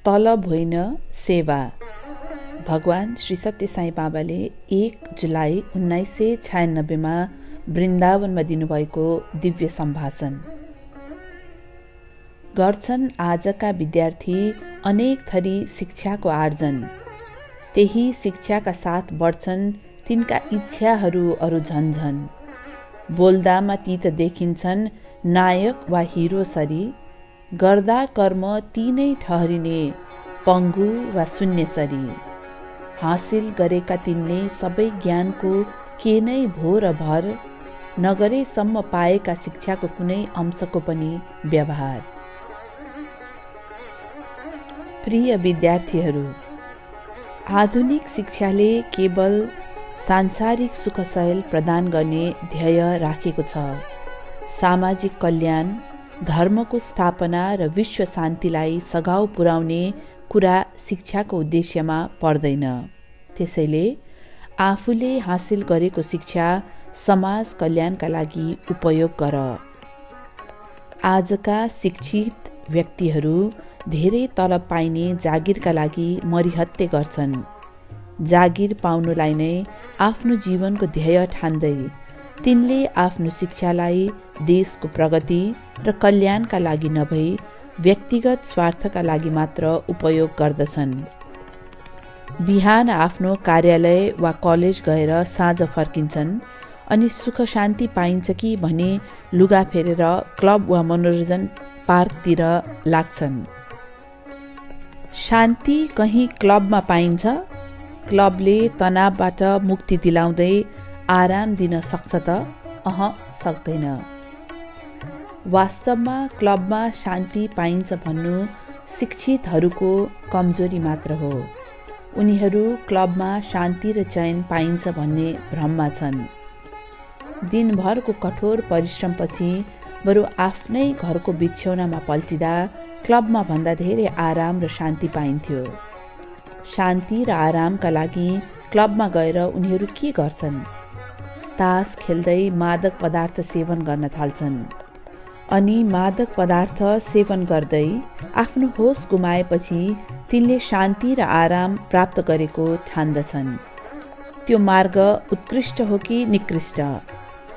तलब होइन सेवा। भगवान श्री सत्य साई बाबाले 1 जुलाई 1996 वृन्दावनमा दिनुभएको दिव्य सम्भाषण। गर्छन् आजका विद्यार्थी अनेक थरी शिक्षाको आर्जन, त्यही शिक्षाका साथ बढ्छन् तिनका इच्छाहरू अरू झन्झन। बोल्दामा ती त देखिन्छन् नायक वा हिरो सरी, गर्दा कर्म तीनै ठहरिने पङ्गु वा शून्य सरी। हासिल गरेका तिनले सबै ज्ञानको के नै भो र भर, नगरेसम्म पाएका शिक्षाको कुनै अंशको पनि व्यवहार। प्रिय विद्यार्थीहरू, आधुनिक शिक्षाले केवल सांसारिक सुखशैल प्रदान गर्ने ध्येय राखेको छ। सामाजिक कल्याण, धर्मको स्थापना र विश्व शान्तिलाई सघाउ पुर्याउने कुरा शिक्षाको उद्देश्यमा पर्दैन। त्यसैले आफूले हासिल गरेको शिक्षा समाज कल्याणका लागि उपयोग गर। आजका शिक्षित व्यक्तिहरू धेरै तलब पाइने जागिरका लागि मरिहत्ते गर्छन्। जागिर पाउनुलाई नै आफ्नो जीवनको ध्येय ठान्दै तिनले आफ्नो शिक्षालाई देशको प्रगति र कल्याणका लागि नभई व्यक्तिगत स्वार्थका लागि मात्र उपयोग गर्दछन्। बिहान आफ्नो कार्यालय वा कलेज गएर साँझ फर्किन्छन् अनि सुख शान्ति पाइन्छ कि भने लुगा फेरेर क्लब वा मनोरञ्जन पार्कतिर लाग्छन्। शान्ति कहीँ क्लबमा पाइन्छ? क्लबले तनावबाट मुक्ति दिलाउँदै आराम दिन सक्छ त? सक्दैन। वास्तवमा क्लबमा शान्ति पाइन्छ भन्नु शिक्षितहरूको कमजोरी मात्र हो। उनीहरू क्लबमा शान्ति र चयन पाइन्छ भन्ने भ्रममा छन्। दिनभरको कठोर परिश्रमपछि बरु आफ्नै घरको बिछौनामा पल्टिँदा क्लबमा भन्दा धेरै आराम र शान्ति पाइन्थ्यो। शान्ति र आरामका लागि क्लबमा गएर उनीहरू के गर्छन्? तास खेल्दै मादक पदार्थ सेवन गर्न थाल्छन्। अनि मादक पदार्थ सेवन गर्दै आफ्नो होस गुमाएपछि तिनले शान्ति र आराम प्राप्त गरेको ठान्दछन्। त्यो मार्ग उत्कृष्ट हो कि निकृष्ट?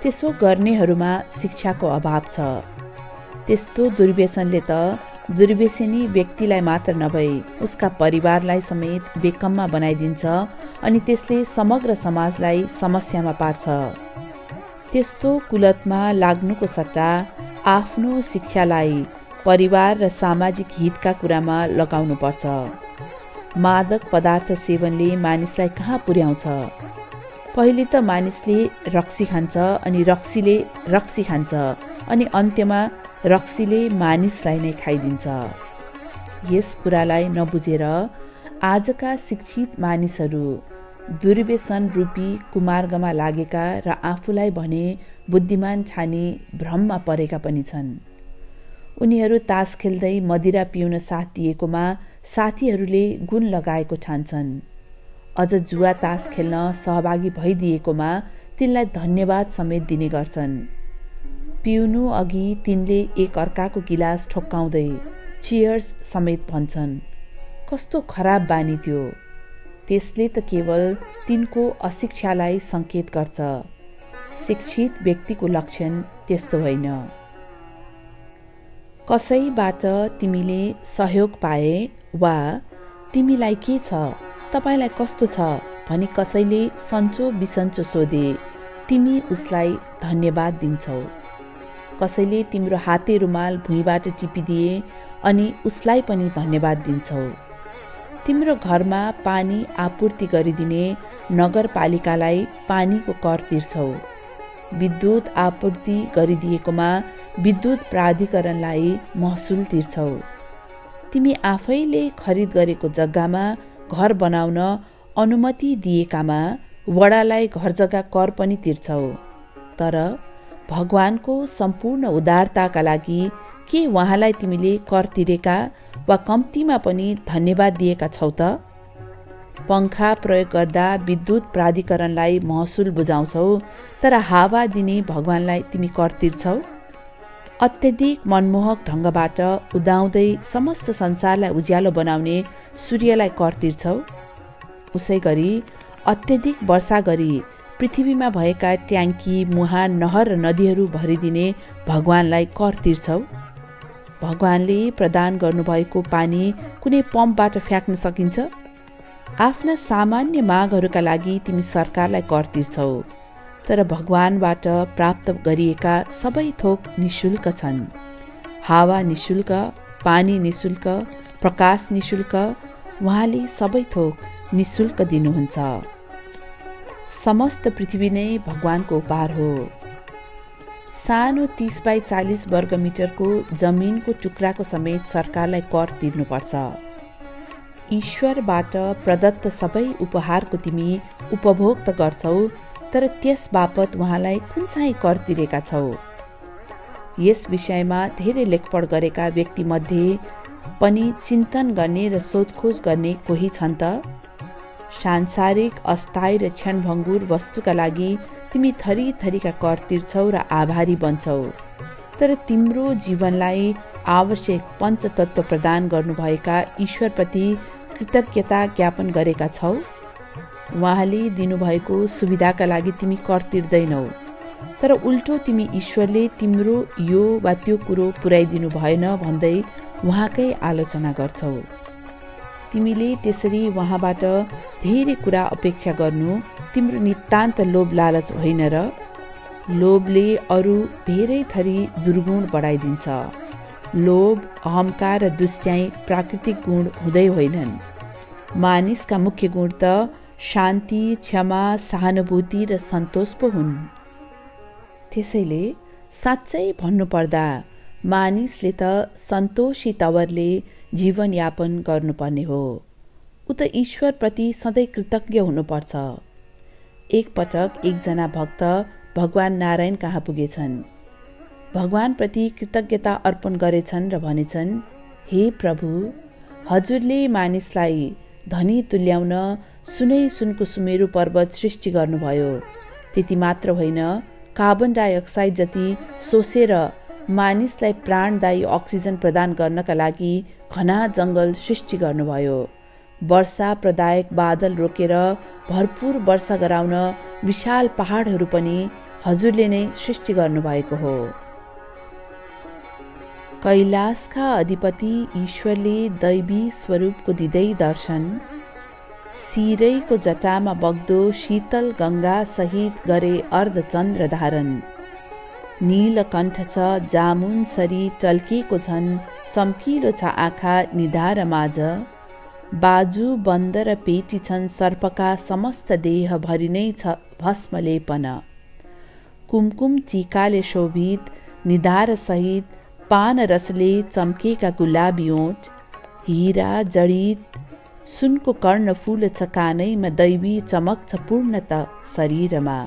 त्यसो गर्नेहरूमा शिक्षाको अभाव छ। त्यस्तो दुर्व्यसनले त दुर्व्यसनी व्यक्तिलाई मात्र नभई उसका परिवारलाई समेत बेकममा बनाइदिन्छ अनि त्यसले समग्र समाजलाई समस्यामा पार्छ। त्यस्तो कुलतमा लाग्नुको सट्टा आफ्नो शिक्षालाई परिवार र सामाजिक हितका कुरामा लगाउनुपर्छ। मादक पदार्थ सेवनले मानिसलाई कहाँ पुर्याउँछ? पहिले त मानिसले रक्सी खान्छ अनि रक्सीले रक्सी खान्छ अनि अन्त्यमा रक्सीले मानिसलाई नै खाइदिन्छ। यस कुरालाई नबुझेर आजका शिक्षित मानिसहरू दुर्व्यसन रूपी कुमार्गमा लागेका र आफूलाई भने बुद्धिमान ठानी भ्रममा परेका पनि छन्। उनीहरू तास खेल्दै मदिरा पिउन साथ दिएकोमा साथीहरूले गुण लगाएको ठान्छन्। अझ जुवा तास खेल्न सहभागी भइदिएकोमा तिनलाई धन्यवाद समेत दिने गर्छन्। पिउनु अघि तिनले एक अर्काको गिलास ठोक्काउँदै चियर्स समेत भन्छन्। कस्तो खराब बानी त्यो! त्यसले त केवल तिनको अशिक्षालाई सङ्केत गर्छ। शिक्षित व्यक्तिको लक्षण त्यस्तो होइन। कसैबाट तिमीले सहयोग पाए वा तिमीलाई के छ, तपाईलाई कस्तो छ भनी कसैले सन्चो बिसन्चो सोधे तिमी उसलाई धन्यवाद दिन्छौ। कसैले तिम्रो हाते रुमाल भुइँबाट टिपिदिए अनि उसलाई पनि धन्यवाद दिन्छौ। तिम्रो घरमा पानी आपूर्ति गरिदिने नगरपालिकालाई पानीको कर तिर्छौ। विद्युत आपूर्ति गरिदिएकोमा विद्युत प्राधिकरणलाई महसुल तिर्छौ। तिमी आफैले खरिद गरेको जग्गामा घर बनाउन अनुमति दिएकामा वडालाई घर जग्गा कर पनि तिर्छौ। तर भगवानको सम्पूर्ण उदारताका लागि के उहाँलाई तिमीले कर तिरेका वा कम्तीमा पनि धन्यवाद दिएका छौ त? पंखा प्रयोग गर्दा विद्युत प्राधिकरणलाई महसुल बुझाउँछौ, तर हावा दिने भगवानलाई तिमी कर तिर्छौ। अत्यधिक मनमोहक ढङ्गबाट उदाउँदै समस्त संसारलाई उज्यालो बनाउने सूर्यलाई कर तिर्छौ, उसै गरी अत्यधिक वर्षा गरी पृथ्वीमा भएका ट्याङ्की, मुहान, नहर र नदीहरू भरिदिने भगवानलाई कर तिर्छौ। भगवानले प्रदान गर्नुभएको पानी कुनै पम्पबाट फ्याँक्न सकिन्छ? आफ्ना सामान्य मागहरूका लागि तिमी सरकारलाई कर तिर्छौ, तर भगवानबाट प्राप्त गरिएका सबै थोक निःशुल्क छन्। हावा निःशुल्क, पानी निःशुल्क, प्रकाश निःशुल्क, उहाँले सबै थोक निःशुल्क दिनुहुन्छ। समस्त पृथ्वी नै भगवानको उपहार हो। सानो 30 बाई 40 वर्ग मिटरको जमिनको टुक्राको समेत सरकारलाई कर तिर्नुपर्छ। ईश्वरबाट प्रदत्त सबै उपहारको तिमी उपभोग त गर्छौ, तर त्यस बापत उहाँलाई कुन चाहिँ कर तिरेका छौ? यस विषयमा धेरै लेखपढ गरेका व्यक्तिमध्ये पनि चिन्तन गर्ने र सोधखोज गर्ने कोही छन् त? सांसारिक, अस्थायी र क्षणभङ्गुर वस्तुका लागि तिमी थरी थरीका कर तिर्छौ र आभारी बन्छौ, तर तिम्रो जीवनलाई आवश्यक पञ्चतत्व प्रदान गर्नुभएका ईश्वरप्रति कृतज्ञता ज्ञापन गरेका छौ? उहाँले दिनुभएको सुविधाका लागि तिमी कर तिर्दैनौ, तर उल्टो तिमी ईश्वरले तिम्रो यो वा त्यो कुरो पुर्याइदिनु भएन भन्दै उहाँकै आलोचना गर्छौ। तिमीले त्यसरी उहाँबाट धेरै कुरा अपेक्षा गर्नु तिम्रो नितान्त लोभ लालच होइन र? लोभले अरू धेरै थरी दुर्गुण बढाइदिन्छ। लोभ, अहङ्कार र दुष्ट्याइ प्राकृतिक गुण हुँदै होइनन्। मानिसका मुख्य गुण त शान्ति, क्षमा, सहानुभूति र सन्तोष पो हुन्। त्यसैले साँच्चै भन्नुपर्दा मानिसले त सन्तोषी तवरले जीवनयापन गर्नुपर्ने हो। ऊ त ईश्वरप्रति सधैँ कृतज्ञ हुनुपर्छ। एकपटक एकजना भक्त भगवान नारायण कहाँ पुगेछन्। भगवानप्रति कृतज्ञता अर्पण गरेछन् र भनेछन्, हे प्रभु, हजुरले मानिसलाई धनी तुल्याउन सुनै सुनको सुमेरु पर्वत सृष्टि गर्नुभयो। त्यति मात्र होइन, कार्बन डाइअक्साइड जति सोसेर मानिसलाई प्राणदायी अक्सिजन प्रदान गर्नका लागि घना जङ्गल सृष्टि गर्नुभयो। वर्षा प्रदायक बादल रोकेर भरपूर वर्षा गराउन विशाल पहाडहरू पनि हजुरले नै सृष्टि गर्नुभएको हो। कैलाशका अधिपति ईश्वरले दैवी स्वरूपको दिँदै दर्शन, सिरैको जटामा बग्दो शीतल गङ्गा सहित गरे अर्धचन्द्र धारण। नीलकण्ठ छ जामुन सरी टल्किएको छन्, चम्किलो छ आँखा निधार माझ। बाजु बन्द र पेटी छन् सर्पका, समस्त देह भरि नै छ भस्म लेपन। कुमकुम टीकाले शोभित निधार सहित पान रसले चम्केका गुलाबी ओठ। हीरा जडित सुनको कर्ण फूल छ कानैमा, दैवी चमक छ पूर्णत शरीरमा।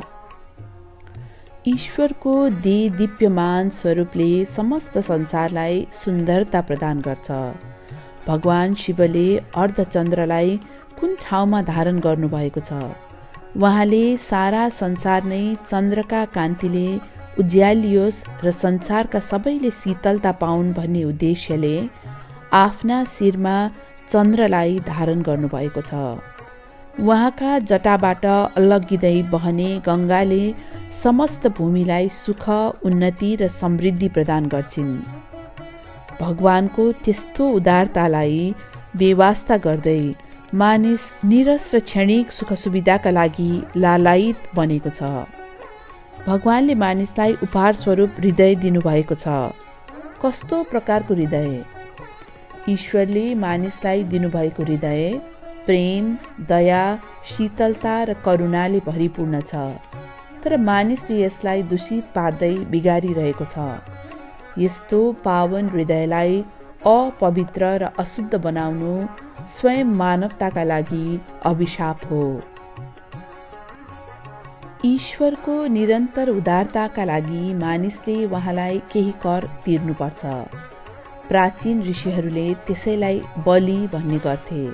ईश्वरको दिव्यमान स्वरूपले समस्त संसारलाई सुन्दरता प्रदान गर्छ। भगवान शिवले अर्धचन्द्रलाई कुन ठाउँमा धारण गर्नुभएको छ? उहाँले सारा संसार नै चन्द्रका कान्तिले उज्यालियोस् र संसारका सबैले शीतलता पाउन् भन्ने उद्देश्यले आफ्ना शिरमा चन्द्रलाई धारण गर्नुभएको छ। उहाँका जटाबाट अलग्गिँदै बहने गङ्गाले समस्त भूमिलाई सुख, उन्नति र समृद्धि प्रदान गर्छिन्। भगवानको त्यस्तो उदारतालाई बेवास्ता गर्दै मानिस निरस र क्षणिक सुख सुविधाका लागि लालायित बनेको छ। भगवानले मानिसलाई उपहार स्वरूप हृदय दिनुभएको छ। कस्तो प्रकारको हृदय? ईश्वरले मानिसलाई दिनुभएको हृदय प्रेम, दया, शीतलता र करुणाले भरिपूर्ण छ, तर मानिसले यसलाई दूषित पार्दै बिगारिरहेको छ। यस्तो पावन हृदयलाई अपवित्र र अशुद्ध बनाउनु स्वयं मानवताका लागि अभिशाप हो। ईश्वरको निरन्तर उदारताका लागि मानिसले उहाँलाई केही कर तिर्नुपर्छ। प्राचीन ऋषिहरूले त्यसैलाई बलि भन्ने गर्थे।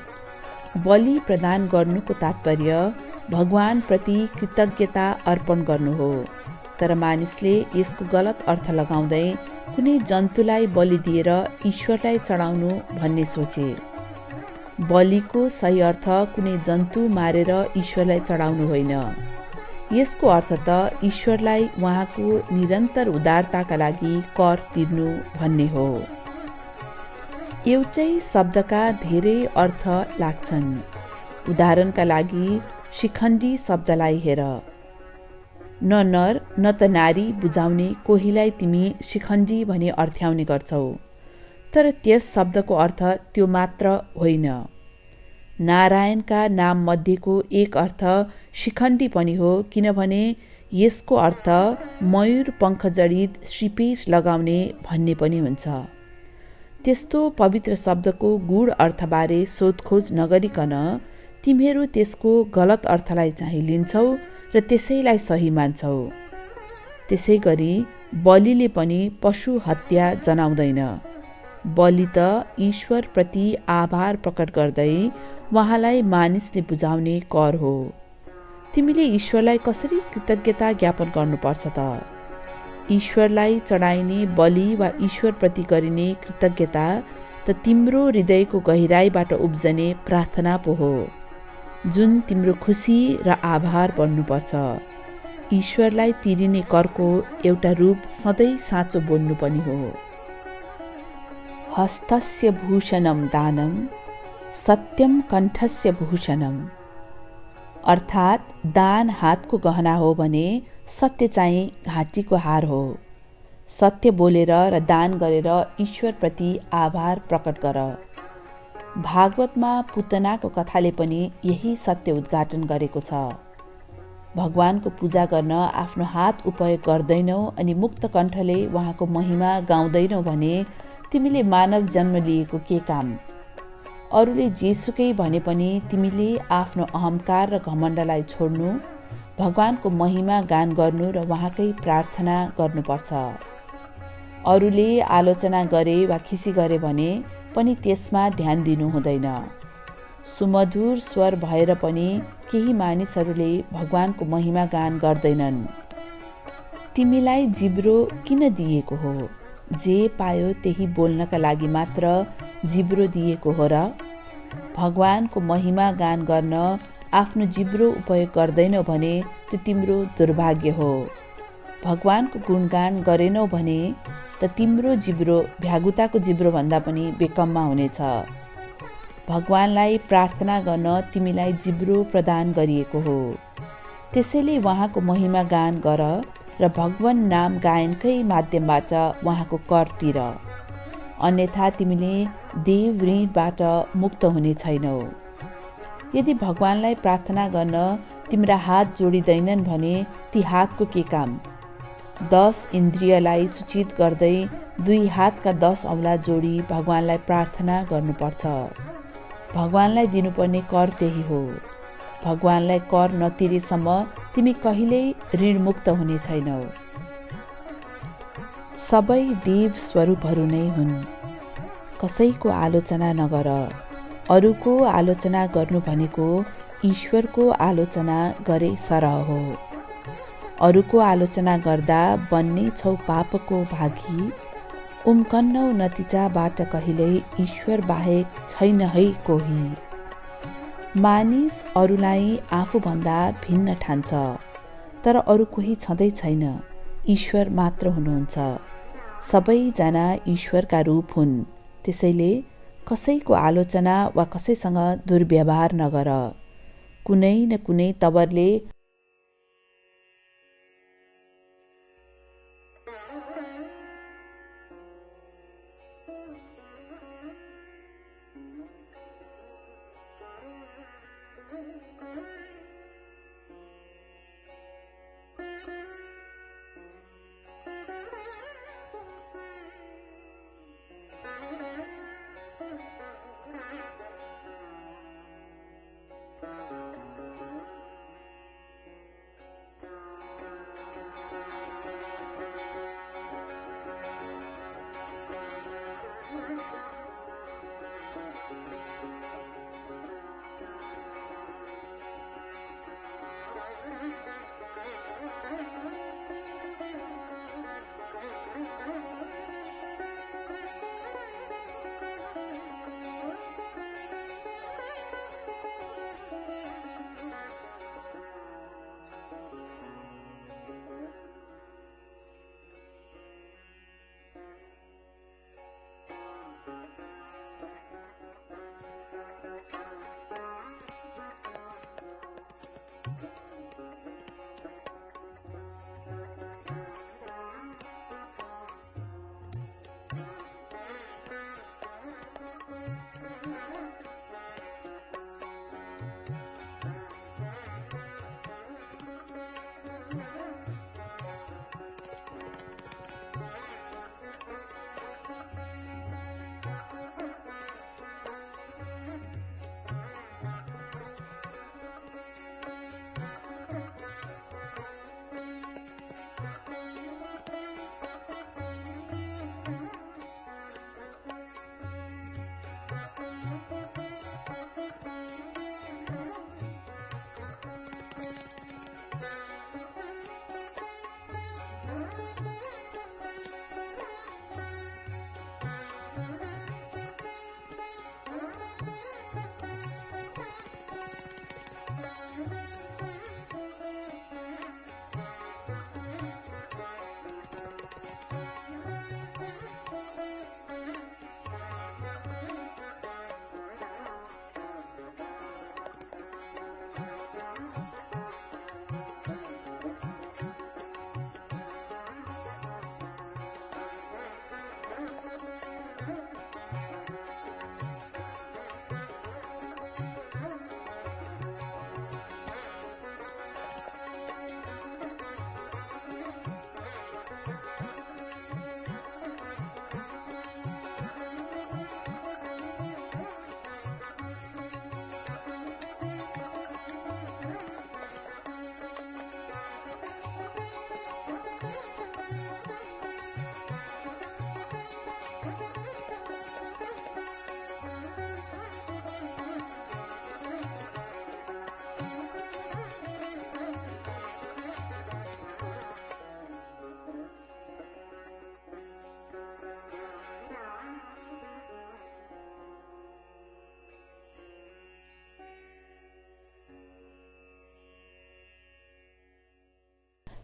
बलि प्रदान गर्नुको तात्पर्य भगवानप्रति कृतज्ञता अर्पण गर्नु हो, तर मानिसले यसको गलत अर्थ लगाउँदै कुनै जन्तुलाई बलि दिएर ईश्वरलाई चढाउनु भन्ने सोचे। बलिको सही अर्थ कुनै जन्तु मारेर ईश्वरलाई चढाउनु होइन। यसको अर्थ त ईश्वरलाई उहाँको निरन्तर उदारताका लागि कर तिर्नु भन्ने हो। एउटै शब्दका धेरै अर्थ लाग्छन्। उदाहरणका लागि शिखण्डी शब्दलाई हेर। न नर न त नारी बुझाउने कोहीलाई तिमी शिखण्डी भनी अर्थ्याउने गर्छौ, तर त्यस शब्दको अर्थ त्यो मात्र होइन। नारायणका नाम मध्येको एक अर्थ शिखण्डी पनि हो, किनभने यसको अर्थ मयूर पङ्ख जडित श्रीपेश लगाउने भन्ने पनि हुन्छ। त्यस्तो पवित्र शब्दको गूढ अर्थबारे सोधखोज नगरिकन तिमीहरू त्यसको गलत अर्थलाई चाहिँ लिन्छौ र त्यसैलाई सही मान्छौ। त्यसै गरी बलिले पनि पशु हत्या जनाउँदैन। बलि त ईश्वरप्रति आभार प्रकट गर्दै उहाँलाई मानिसले बुझाउने कर हो। तिमीले ईश्वरलाई कसरी कृतज्ञता ज्ञापन गर्नुपर्छ त? ईश्वरलाई चढाइने बलि वा ईश्वरप्रति गरिने कृतज्ञता त तिम्रो हृदयको गहिराईबाट उब्जने प्रार्थना पो हो, जुन तिम्रो खुसी र आभार बन्नुपर्छ। ईश्वरलाई तिरिने करको एउटा रूप सधैँ साँचो बोल्नु पनि हो। हस्तस्य भूषणम दानम सत्यम कण्ठस्य भूषणम, अर्थात् दान हातको गहना हो भने सत्य चाहिँ घाँटीको हार हो। सत्य बोलेर र दान गरेर ईश्वरप्रति आभार प्रकट गर। भागवतमा पुतनाको कथाले पनि यही सत्य उद्घाटन गरेको छ। भगवानको पूजा गर्न आफ्नो हात उपयोग गर्दैनौ अनि मुक्त कण्ठले उहाँको महिमा गाउँदैनौ भने तिमीले मानव जन्म लिएको के काम? अरूले जेसुकै भने पनि तिमीले आफ्नो अहङ्कार र घमण्डलाई छोड्नु, भगवानको महिमा गान गर्नु र उहाँकै प्रार्थना गर्नुपर्छ। अरूले आलोचना गरे वा खिसी गरे भने पनि त्यसमा ध्यान दिनु हुँदैन। सुमधुर स्वर भएर पनि केही मानिसहरूले भगवानको महिमा गान गर्दैनन्। तिमीलाई जिब्रो किन दिएको हो? जे पायो त्यही बोल्नका लागि मात्र जिब्रो दिएको हो र? भगवानको महिमा गान गर्न आफ्नो जिब्रो उपयोग गर्दैनौ भने त्यो तिम्रो दुर्भाग्य हो। भगवानको गुणगान गरेनौ भने त तिम्रो जिब्रो भ्यागुताको जिब्रो भन्दा पनि बेकममा हुनेछ। भगवानलाई प्रार्थना गर्न तिमीलाई जिब्रो प्रदान गरिएको हो। त्यसैले उहाँको महिमा गान गर र भगवान नाम गायनकै माध्यमबाट उहाँको कर तिर। अन्यथा तिमीले देव ऋणबाट मुक्त हुने छैनौ। यदि भगवानलाई प्रार्थना गर्न तिम्रा हात जोडिँदैनन् भने ती हातको के काम? 10 इन्द्रियलाई सूचित गर्दै 2 हातका 10 औँला जोडी भगवानलाई प्रार्थना गर्नुपर्छ। भगवानलाई दिनुपर्ने कर त्यही हो। भगवानलाई कर नतिरेसम्म तिमी कहिल्यै ऋणमुक्त हुने छैनौ। सबै देव स्वरूपहरू नै हुन्। कसैको आलोचना नगर। अरूको आलोचना गर्नु भनेको ईश्वरको आलोचना गरे सरह हो। अरूको आलोचना गर्दा बन्ने छौ पापको भागी, उम्कन्नौ नतिजाबाट कहिल्यै ईश्वर बाहेक छैन है कोही। मानिस अरूलाई आफूभन्दा भिन्न ठान्छ, तर अरू कोही छँदै छैन। ईश्वर मात्र हुनुहुन्छ। सबैजना ईश्वरका रूप हुन्। त्यसैले कसैको आलोचना वा कसैसँग दुर्व्यवहार नगर। कुनै न कुनै तवरले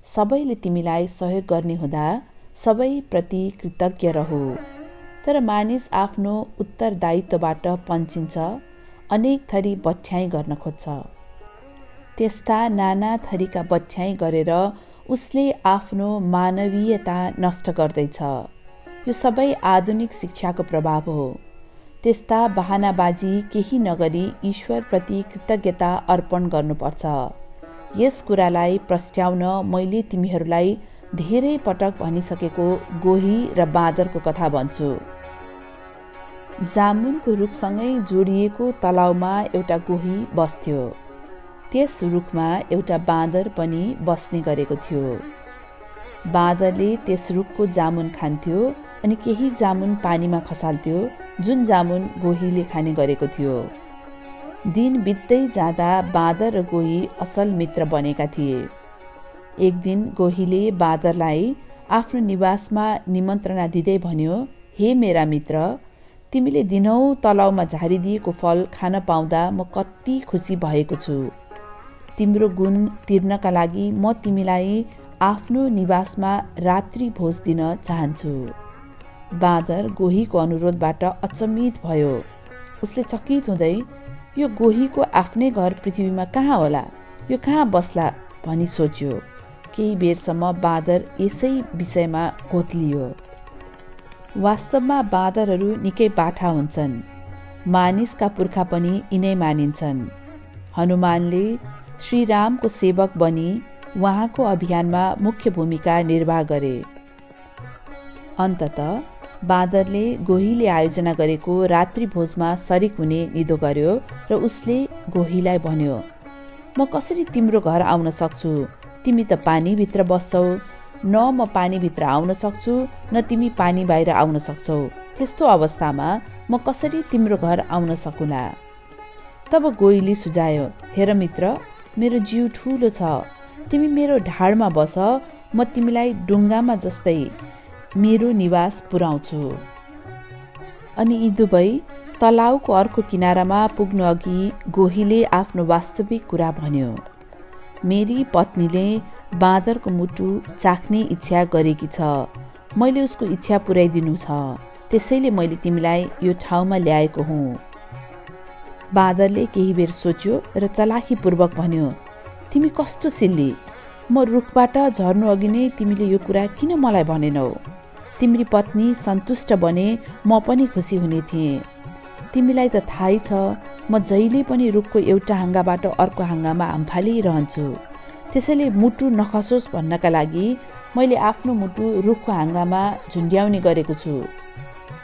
सबैले तिमीलाई सहयोग गर्ने हुँदा सबैप्रति कृतज्ञ रहो। तर मानिस आफ्नो उत्तरदायित्वबाट पन्छिन्छ, अनेक थरी बठ्याइ गर्न खोज्छ। त्यस्ता नाना थरीका बठ्याइ गरेर उसले आफ्नो मानवीयता नष्ट गर्दैछ। यो सबै आधुनिक शिक्षाको प्रभाव हो। त्यस्ता बहानाबाजी केही नगरी ईश्वरप्रति कृतज्ञता अर्पण गर्नुपर्छ। यस कुरालाई प्रस्ट्याउन मैले तिमीहरूलाई धेरै पटक भनिसकेको गोही र बाँदरको कथा भन्छु। जामुनको रुखसँगै जोडिएको तलाउमा एउटा गोही बस्थ्यो। त्यस रुखमा एउटा बाँदर पनि बस्ने गरेको थियो। बाँदरले त्यस रुखको जामुन खान्थ्यो अनि केही जामुन पानीमा खसाल्थ्यो, जुन जामुन गोहीले खाने गरेको थियो। दिन बित्दै जाँदा बाँदर र गोही असल मित्र बनेका थिए। एक दिन गोहीले बाँदरलाई आफ्नो निवासमा निमन्त्रणा दिँदै भन्यो, हे मेरा मित्र, तिमीले दिनौँ तलाउमा झारिदिएको फल खान पाउँदा म कति खुसी भएको छु। तिम्रो गुण तिर्नका लागि म तिमीलाई आफ्नो निवासमा रात्रि भोज दिन चाहन्छु। बाँदर गोहीको अनुरोधबाट अचम्मित भयो। उसले चकित हुँदै, यो गोहीको आफ्नै घर पृथ्वीमा कहाँ होला, यो कहाँ बस्ला भनी सोच्यो। केही बेरसम्म बाँदर यसै विषयमा घोत्लियो। वास्तवमा बाँदरहरू निकै बाठा हुन्छन्। मानिसका पुर्खा पनि यिनै मानिन्छन्। हनुमानले श्रीरामको सेवक बनी उहाँको अभियानमा मुख्य भूमिका निर्वाह गरे। अन्ततः बाँदरले गोहीले आयोजना गरेको रात्रि भोजमा सरिक हुने निधो गर्यो र उसले गोहीलाई भन्यो, म कसरी तिम्रो घर आउन सक्छु? तिमी त पानीभित्र बस्छौ। न म पानीभित्र आउन सक्छु, न तिमी पानी बाहिर आउन सक्छौ। त्यस्तो अवस्थामा म कसरी तिम्रो घर आउन सकुला? तब गोहीले सुझायो, हेर मित्र, मेरो जिउ ठुलो छ। तिमी मेरो ढाडमा बस, म तिमीलाई डुङ्गामा जस्तै मेरो निवास पुर्याउँछु। अनि यी दुवै तलाउको अर्को किनारामा पुग्नु अघि गोहीले आफ्नो वास्तविक कुरा भन्यो। मेरी पत्नीले बाँदरको मुटु चाख्ने इच्छा गरेकी छ। मैले उसको इच्छा पुर्याइदिनु छ, त्यसैले मैले तिमीलाई यो ठाउँमा ल्याएको हुँ। बाँदरले केही बेर सोच्यो र चलाखीपूर्वक भन्यो, तिमी कस्तो सिल्ली! म रुखबाट झर्नु अघि नै तिमीले यो कुरा किन मलाई भनेनौ? तिम्री पत्नी सन्तुष्ट बने म पनि खुसी हुने थिएँ। तिमीलाई त थाहै छ, म जहिले पनि रुखको एउटा हाँगाबाट अर्को हाँगामा हामफालिरहन्छु। त्यसैले मुटु नखसोस् भन्नका लागि मैले आफ्नो मुटु रुखको हाँगामा झुन्ड्याउने गरेको छु।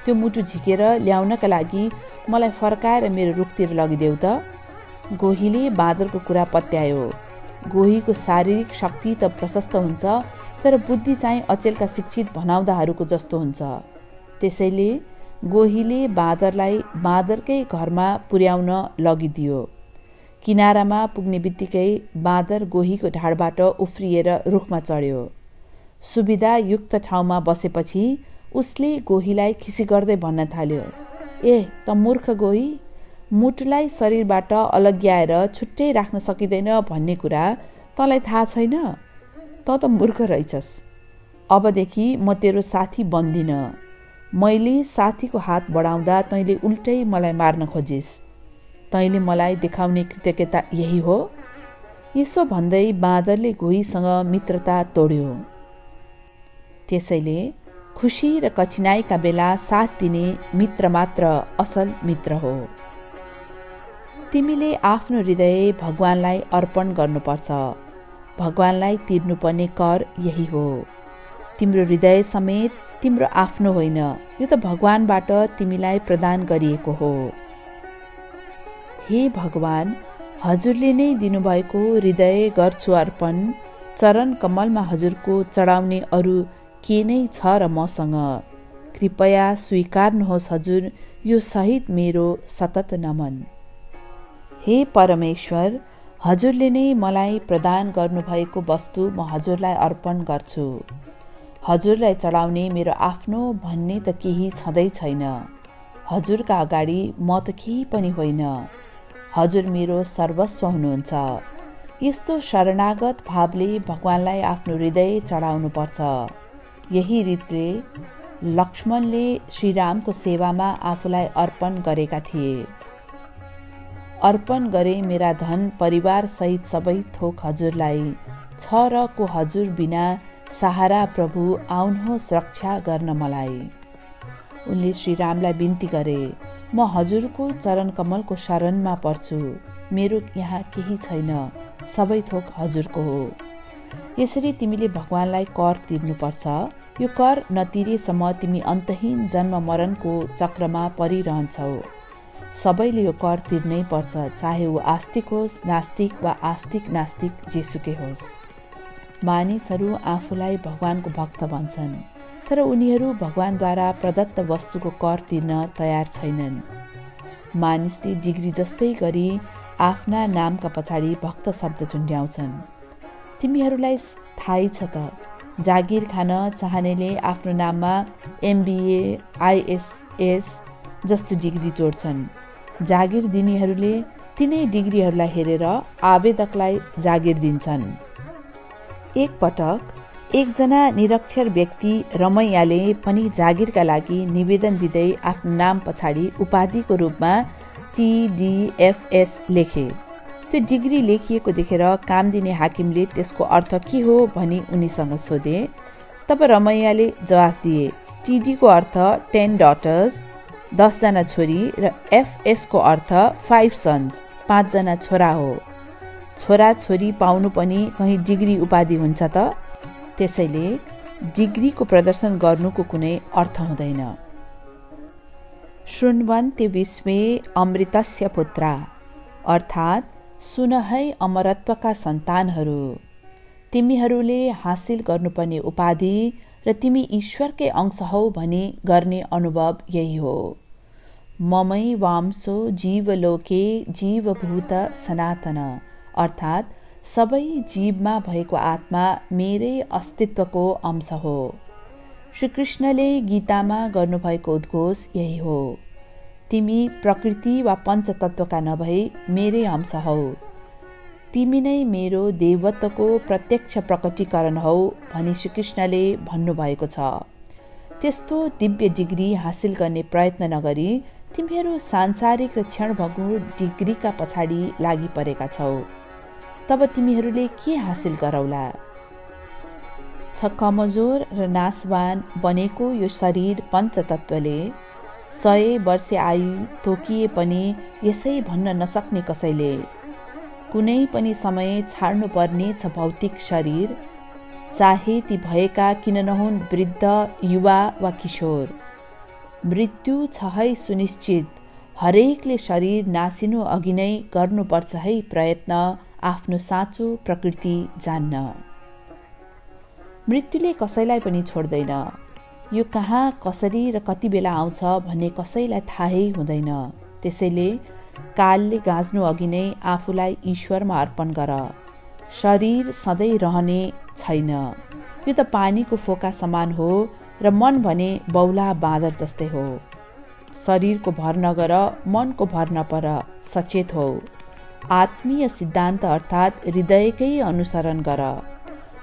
त्यो मुटु झिकेर ल्याउनका लागि मलाई फर्काएर मेरो रुखतिर लगिदेऊ त। गोहीले बाँदरको कुरा पत्यायो। गोहीको शारीरिक शक्ति त प्रशस्त हुन्छ, तर बुद्धि चाहिँ अचेलका शिक्षित भनाउँदाहरूको जस्तो हुन्छ। त्यसैले गोहीले बाँदरलाई बाँदरकै घरमा पुर्याउन लगिदियो। किनारामा पुग्ने बित्तिकै बाँदर गोहीको ढाडबाट उफ्रिएर रुखमा चढ्यो। सुविधायुक्त ठाउँमा बसेपछि उसले गोहीलाई खिसी गर्दै भन्न थाल्यो, ए त मूर्ख गोही, मुटुलाई शरीरबाट अलग्याएर छुट्टै राख्न सकिँदैन भन्ने कुरा तँलाई थाहा छैन? त मूर्ख रहेछस्। अबदेखि म तेरो साथी बन्दिन। मैले साथीको हात बढाउँदा तैँले उल्टै मलाई मार्न खोजिस्। तैँले मलाई देखाउने कृतज्ञता यही हो? यसो भन्दै बाँदरले गोहीसँग मित्रता तोड्यो। त्यसैले खुसी र कठिनाइका बेला साथ दिने मित्र मात्र असल मित्र हो। तिमीले आफ्नो हृदय भगवानलाई अर्पण गर्नुपर्छ। भगवानलाई तिर्नुपर्ने कर यही हो। तिम्रो हृदय समेत तिम्रो आफ्नो होइन, यो त भगवानबाट तिमीलाई प्रदान गरिएको हो। हे भगवान, हजुरले नै दिनुभएको हृदय गर्छु अर्पण। चरण कमलमा हजुरको चढाउने अरू के नै छ र मसँग? कृपया स्वीकार्नुहोस् हजुर यो सहित मेरो सतत नमन। हे परमेश्वर, हजुरले नै मलाई प्रदान गर्नुभएको वस्तु म हजुरलाई अर्पण गर्छु। हजुरलाई चढाउने मेरो आफ्नो भन्ने त केही छँदै छैन। हजुरका अगाडि म त केही पनि होइन। हजुर मेरो सर्वस्व हुनुहुन्छ। यस्तो शरणागत भावले भगवानलाई आफ्नो हृदय चढाउनुपर्छ। यही रीतिले लक्ष्मणले श्रीरामको सेवामा आफूलाई अर्पण गरेका थिए। अर्पण गरे मेरा धन परिवार सहित सबै थोक हजुरलाई, छ र को हजुर बिना सहारा प्रभु आउनुहोस् रक्षा गर्न मलाई। उनले श्रीरामलाई बिन्ती गरे, म हजुरको चरण कमलको शरणमा पर्छु, मेरो यहाँ केही छैन, सबै थोक हजुरको हो। यसरी तिमीले भगवानलाई कर तिर्नुपर्छ। यो कर नतिरेसम्म तिमी अन्तहीन जन्म मरणको चक्रमा परिरहन्छौ। सबैले यो कर तिर्नै पर्छ, चाहे ऊ आस्तिक होस्, नास्तिक वा आस्तिक नास्तिक जेसुकै होस्। मानिसहरू आफूलाई भगवानको भक्त भन्छन्, तर उनीहरू भगवानद्वारा प्रदत्त वस्तुको कर तिर्न तयार छैनन्। मानिसले डिग्री जस्तै गरी आफ्ना नामका पछाडि भक्त शब्द झुन्ड्याउँछन्। तिमीहरूलाई थाहै छ त, जागिर खान चाहनेले आफ्नो नाममा MBA, ISS जस्तो डिग्री जोड्छन्। जागिर दिनेहरूले तिनै डिग्रीहरूलाई हेरेर आवेदकलाई जागिर दिन्छन्। एक पटक एकजना निरक्षर व्यक्ति रमैयाले पनि जागिरका लागि निवेदन दिँदै आफ्नो नाम पछाडि उपाधिको रूपमा TDFS लेखे। त्यो डिग्री लेखिएको देखेर काम दिने हाकिमले त्यसको अर्थ के हो भनी उनीसँग सोधे। तब रमैयाले जवाफ दिए, TD को अर्थ 10 daughters 10जना छोरी र FS को अर्थ 5 sons 5 जना छोरा हो। छोरा छोरी पाउनु पनि कहीँ डिग्री उपाधि हुन्छ त? त्यसैले डिग्रीको प्रदर्शन गर्नुको कुनै अर्थ हुँदैन। शृण्वन्ते विश्वे अमृतस्य पुत्रा, अर्थात् सुन है अमरत्वका सन्तानहरू, तिमीहरूले हासिल गर्नुपर्ने उपाधि र तिमी ईश्वरकै अंश हौ भनी गर्ने अनुभव यही हो। ममै वांसो जीवलोके जीवभूत सनातन, अर्थात् सबै जीवमा भएको आत्मा मेरै अस्तित्वको अंश हो। श्रीकृष्णले गीतामा गर्नुभएको उद्घोष यही हो, तिमी प्रकृति वा पञ्चतत्वका नभई मेरै अंश हौ, तिमी नै मेरो देवत्वको प्रत्यक्ष प्रकटीकरण हौ भनी श्रीकृष्णले भन्नुभएको छ। त्यस्तो दिव्य डिग्री हासिल गर्ने प्रयत्न नगरी तिमीहरू सांसारिक र क्षणभङ्गु डिग्रीका पछाडि लागि परेका छौ। तब तिमीहरूले के हासिल गरौला? छ कमजोर र नाशवान बनेको यो शरीर पञ्चतत्वले 100 वर्ष आयु तोकिए पनि यसै भन्न नसक्ने कसैले कुनै पनि समय छाड्नु पर्ने छ भौतिक शरीर, चाहे ती भएका किन नहुन् वृद्ध, युवा वा किशोर। मृत्यु छ है सुनिश्चित, हरेकले शरीर नासिनु अघि नै गर्नुपर्छ है प्रयत्न आफ्नो साँचो प्रकृति जान्न। मृत्युले कसैलाई पनि छोड्दैन। यो कहाँ, कसरी र कति बेला आउँछ भन्ने कसैलाई थाहै हुँदैन। त्यसैले कालले गाँच्नु अघि नै आफूलाई ईश्वरमा अर्पण गर। शरीर सधैँ रहने छैन, यो त पानीको फोका समान हो र मन भने बौला बाँदर जस्तै हो। शरीरको भर नगर, मनको भर नपर, सचेत हो। आत्मीय सिद्धान्त अर्थात् हृदयकै अनुसरण गर।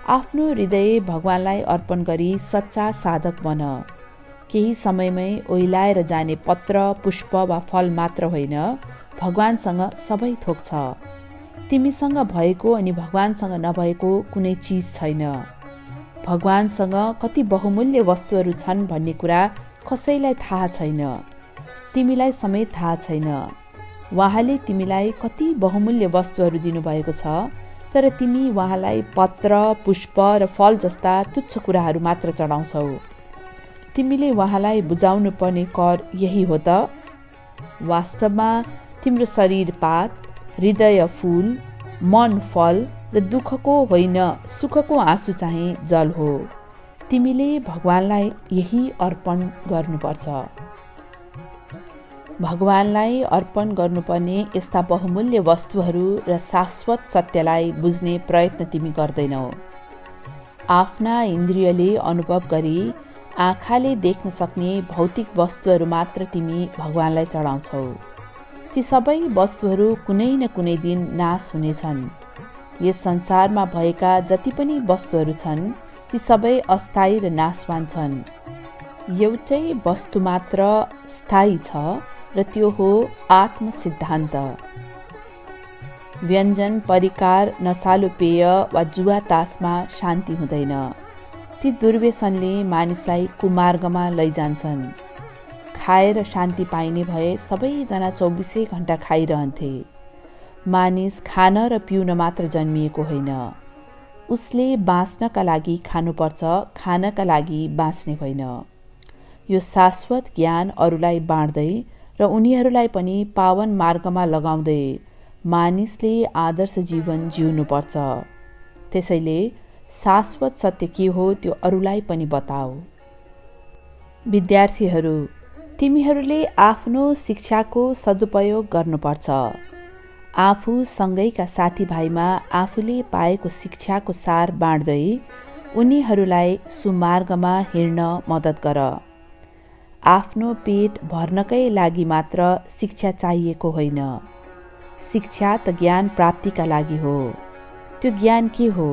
आफ्नो हृदय भगवानलाई अर्पण गरी सच्चा साधक बन। केही समयमै ओइलाएर जाने पत्र, पुष्प वा फल मात्र होइन, भगवानसँग सबै थोक छ। तिमीसँग भएको अनि भगवानसँग नभएको कुनै चिज छैन। भगवानसँग कति बहुमूल्य वस्तुहरू छन् भन्ने कुरा कसैलाई थाहा छैन, तिमीलाई समेत थाहा छैन। उहाँले तिमीलाई कति बहुमूल्य वस्तुहरू दिनुभएको छ, तर तिमी उहाँलाई पत्र, पुष्प र फल जस्ता तुच्छ कुराहरू मात्र चढाउँछौ। तिमीले उहाँलाई बुझाउनु पर्ने कर यही हो त। वास्तवमा तिम्रो शरीर पात, हृदय फूल, मन फल र दुःखको होइन सुखको आँसु चाहिँ जल हो। तिमीले भगवानलाई यही अर्पण गर्नुपर्छ। भगवानलाई अर्पण गर्नुपर्ने यस्ता बहुमूल्य वस्तुहरू र शाश्वत सत्यलाई बुझ्ने प्रयत्न तिमी गर्दैनौ। आफ्ना इन्द्रियले अनुभव गरी आँखाले देख्न सक्ने भौतिक वस्तुहरू मात्र तिमी भगवानलाई चढाउँछौ। ती सबै वस्तुहरू कुनै न कुनै दिन नाश हुनेछन्। यस संसारमा भएका जति पनि वस्तुहरू छन् ती सबै अस्थायी र नाशवान छन्। एउटै वस्तु मात्र स्थायी छ र त्यो हो आत्म सिद्धान्त। व्यञ्जन, परिकार, नसालु पेय वा जुवा तासमा शान्ति हुँदैन। ती दुर्व्यसनले मानिसलाई कुमार्गमा लैजान्छन्। खाएर शान्ति पाइने भए सबैजना 24 घण्टा खाइरहन्थे। मानिस खान र पिउन मात्र जन्मिएको होइन, उसले बाँच्नका लागि खानुपर्छ, खानका लागि बाँच्ने होइन। यो शाश्वत ज्ञान अरूलाई बाँड्दै र उनीहरूलाई पनि पावन मार्गमा लगाउँदै मानिसले आदर्श जीवन जिउनुपर्छ। त्यसैले शाश्वत सत्य के हो त्यो अरूलाई पनि बताऊ। विद्यार्थीहरू, तिमीहरूले आफ्नो शिक्षाको सदुपयोग गर्नुपर्छ। आफू सँगैका साथीभाइमा आफूले पाएको शिक्षाको सार बाँड्दै उनीहरूलाई सुमार्गमा हिँड्न मद्दत गर। आफ्नो पेट भर्नकै लागि मात्र शिक्षा चाहिएको होइन। शिक्षा त ज्ञान प्राप्तिका लागि हो। त्यो ज्ञान के हो?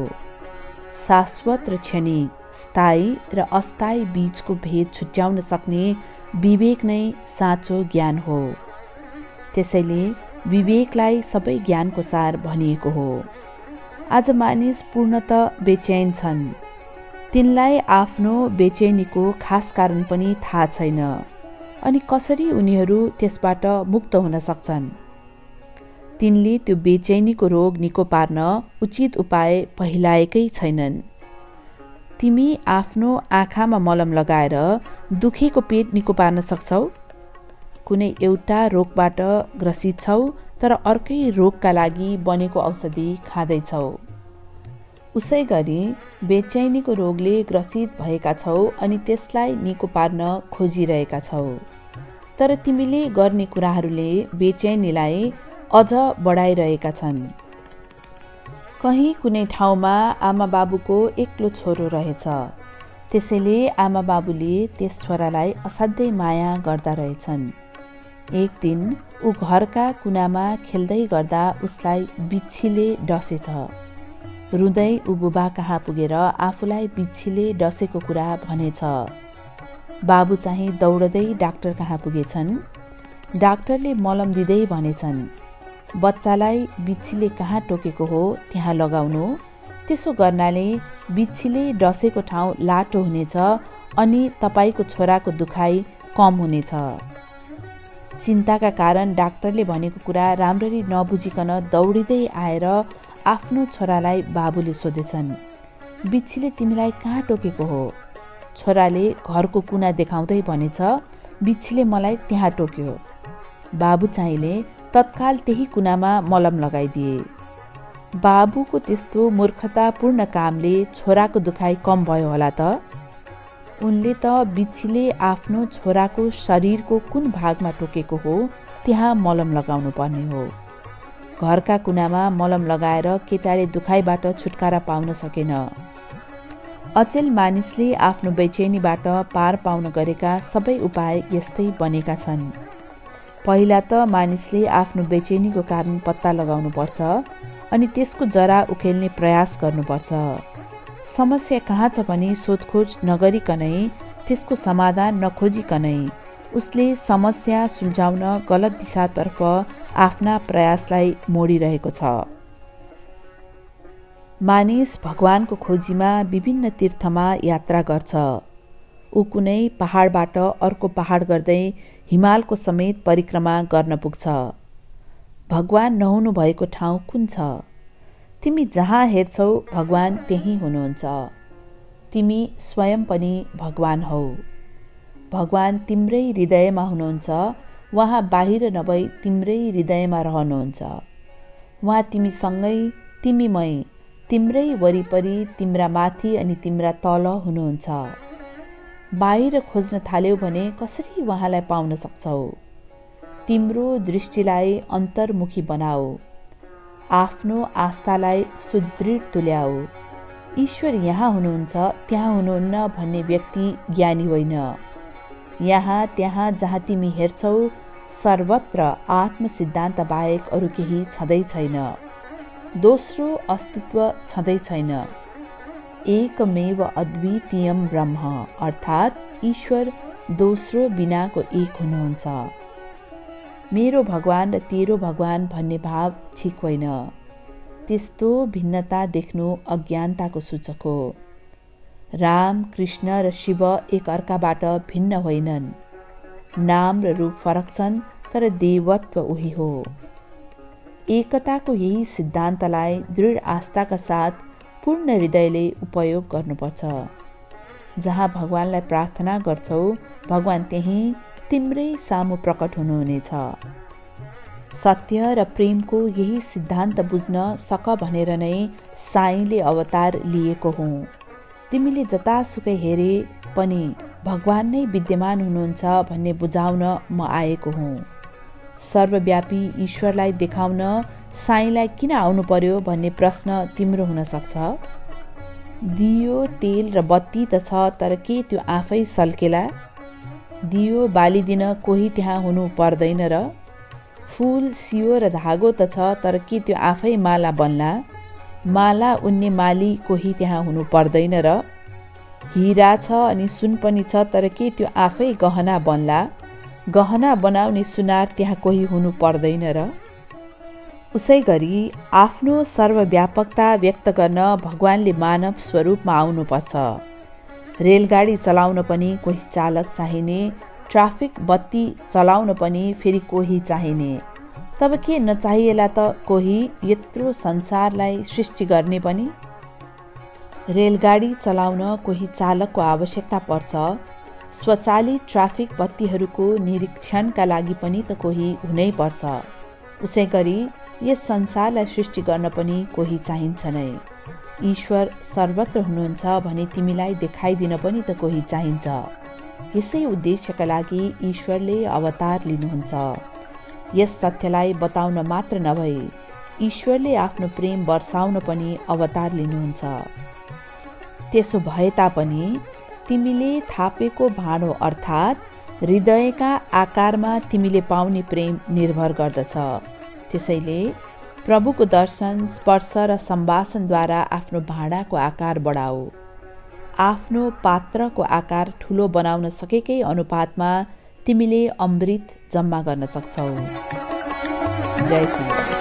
शाश्वत र क्षणिक, स्थायी र अस्थायी बीचको भेद छुट्याउन सक्ने विवेक नै साँचो ज्ञान हो। त्यसैले विवेकलाई सबै ज्ञानको सार भनिएको हो। आज मानिस पूर्णतः बेचैन छन्। तिनलाई आफ्नो बेचैनीको खास कारण पनि थाहा छैन। अनि कसरी उनीहरू त्यसबाट मुक्त हुन सक्छन्? तिनले त्यो बेचैनीको रोग निको पार्न उचित उपाय पहिलाएकै छैनन्। तिमी आफ्नो आँखामा मलम लगाएर दुखेको पेट निको पार्न सक्छौ? कुनै एउटा रोगबाट ग्रसित छौ तर अर्कै रोगका लागि बनेको औषधि खाँदैछौ। उसै गरी बेचैनीको रोगले ग्रसित भएका छौ अनि त्यसलाई निको पार्न खोजिरहेका छौ। तर तिमीले गर्ने कुराहरूले बेचैनीलाई अझ बढाइरहेका छन्। कहीँ कुनै ठाउँमा आमा बाबुको एक्लो छोरो रहेछ। त्यसैले आमा बाबुले त्यस छोरालाई असाध्यै माया गर्दा रहेछन्। एक दिन ऊ घरका कुनामा खेल्दै गर्दा उसलाई बिच्छीले डसेछ। रुँदै ऊ बुबा कहाँ पुगेर आफूलाई बिच्छीले डसेको कुरा भनेछ। बाबु चाहिँ दौडदै डाक्टर कहाँ पुगेछन्। डाक्टरले मलम दिँदै भनेछन्, बच्चालाई बिच्छीले कहाँ टोकेको हो त्यहाँ लगाउनु। त्यसो गर्नाले बिच्छीले डसेको ठाउँ लाटो हुनेछ अनि तपाईको छोराको दुखाइ कम हुनेछ। चिन्ताका कारण डाक्टरले भनेको कुरा राम्ररी नबुझिकन दौडिँदै आएर आफ्नो छोरालाई बाबुले सोधेछन्, बिच्छीले तिमीलाई कहाँ टोकेको हो? छोराले घरको कुना देखाउँदै भनेछ, बिच्छीले मलाई त्यहाँ टोक्यो। बाबु चाहिँले तत्काल त्यही कुनामा मलम लगाइदिए। बाबुको त्यस्तो मूर्खतापूर्ण कामले छोराको दुखाइ कम भयो होला त? उनले त बिच्छीले आफ्नो छोराको शरीरको कुन भागमा टोकेको हो त्यहाँ मलम लगाउनु पर्ने हो। घरका कुनामा मलम लगाएर केटाले दुखाइबाट छुटकारा पाउन सकेन। अचेल मानिसले आफ्नो बेचैनीबाट पार पाउन गरेका सबै उपाय यस्तै बनेका छन्। पहिला त मानिसले आफ्नो बेचैनीको कारण पत्ता लगाउनु पर्छ अनि त्यसको जरा उखेल्ने प्रयास गर्नुपर्छ। समस्या कहाँ छ भने सोधखोज नगरिकनै, त्यसको समाधान नखोजिकनै उसले समस्या सुल्झाउन गलत दिशातर्फ आफ्ना प्रयासलाई मोडिरहेको छ। मानिस भगवानको खोजीमा विभिन्न तीर्थमा यात्रा गर्छ। ऊ कुनै पहाडबाट अर्को पहाड गर्दै हिमालको समेत परिक्रमा गर्न पुग्छ। भगवान नहुनु भएको ठाउँ कुन छ? तिमी जहाँ हेर्छौ भगवान त्यहीँ हुनुहुन्छ। तिमी स्वयं पनि भगवान हौ। भगवान तिम्रै हृदयमा हुनुहुन्छ। उहाँ बाहिर नभई तिम्रै हृदयमा रहनुहुन्छ। उहाँ तिमीसँगै, तिमीमै, तिम्रै वरिपरि, तिम्रा माथि अनि तिम्रा तल हुनुहुन्छ। बाहिर खोज्न थाल्यौ भने कसरी उहाँलाई पाउन सक्छौ? तिम्रो दृष्टिलाई अन्तर्मुखी बनाऊ। आफ्नो आस्थालाई सुदृढ तुल्याऊ। ईश्वर यहाँ हुनुहुन्छ, त्यहाँ हुनुहुन्न भन्ने व्यक्ति ज्ञानी होइन। यहाँ त्यहाँ जहाँ तिमी हेर्छौ सर्वत्र आत्म सिद्धान्त बाहेक अरू केही छँदै छैन। दोस्रो अस्तित्व छँदै छैन। एकमेव अद्वितीयम ब्रह्म अर्थात् ईश्वर दोस्रो बिनाको एक हुनुहुन्छ। मेरो भगवान र तेरो भगवान भन्ने भाव ठिक होइन। त्यस्तो भिन्नता देख्नु अज्ञानताको सूचक हो। राम, कृष्ण र शिव एक अर्काबाट भिन्न होइनन्। नाम र रूप फरक छन् तर देवत्व उही हो। एकताको यही सिद्धान्तलाई दृढ आस्थाका साथ पूर्ण हृदयले उपयोग गर्नुपर्छ। जहाँ भगवानलाई प्रार्थना गर्छौ, भगवान त्यहीँ तिम्रै सामु प्रकट हुनुहुनेछ। सत्य र प्रेमको यही सिद्धान्त बुझ्न सक भनेर नै साईले अवतार लिएको हुँ। तिमीले जतासुकै हेरे पनि भगवान नै विद्यमान हुनुहुन्छ भन्ने बुझाउन म आएको हुँ। सर्वव्यापी ईश्वरलाई देखाउन साईलाई किन आउनु पर्यो भन्ने प्रश्न तिम्रो हुन सक्छ। दियो, तेल र बत्ती त छ, तर के त्यो आफै सल्केला? दियो बालिदिन कोही त्यहाँ हुनु पर्दैन र? फूल, सियो र धागो त छ, तर के त्यो आफै माला बन्ला? माला उन्ने माली कोही त्यहाँ हुनु पर्दैन र? हिरा छ अनि सुन पनि छ, तर के त्यो आफै गहना बन्ला? गहना बनाउने सुनार त्यहाँ कोही हुनु पर्दैन र? उसै गरी आफ्नो सर्वव्यापकता व्यक्त गर्न भगवानले मानव स्वरूपमा आउनुपर्छ। रेलगाडी चलाउन पनि कोही चालक चाहिने, ट्राफिक बत्ती चलाउन पनि फेरि कोही चाहिने। तब के नचाहिएला त कोही यत्रो संसारलाई सृष्टि गर्ने पनि? रेलगाडी चलाउन कोही चालकको आवश्यकता पर्छ। स्वचालित ट्राफिक बत्तीहरूको निरीक्षणका लागि पनि त कोही हुनै पर्छ। उसै गरी यस संसारलाई सृष्टि गर्न पनि कोही चाहिन्छ नै। ईश्वर सर्वत्र हुनुहुन्छ भने तिमीलाई देखाइदिन पनि त कोही चाहिन्छ। यसै उद्देश्यका लागि ईश्वरले अवतार लिनुहुन्छ। यस तथ्यलाई बताउन मात्र नभई ईश्वरले आफ्नो प्रेम वर्षाउन पनि अवतार लिनुहुन्छ। त्यसो भए तापनि तिमीले थापेको भाँडो अर्थात् हृदयका आकारमा तिमीले पाउने प्रेम निर्भर गर्दछ। त्यसैले प्रभुको दर्शन, स्पर्श र सम्भाषणद्वारा आफ्नो भाँडाको आकार बढाऊ। आफ्नो पात्रको आकार ठुलो बनाउन सकेकै अनुपातमा तिमीले अमृत जम्मा गर्न सक्छौ। जय श्री राम।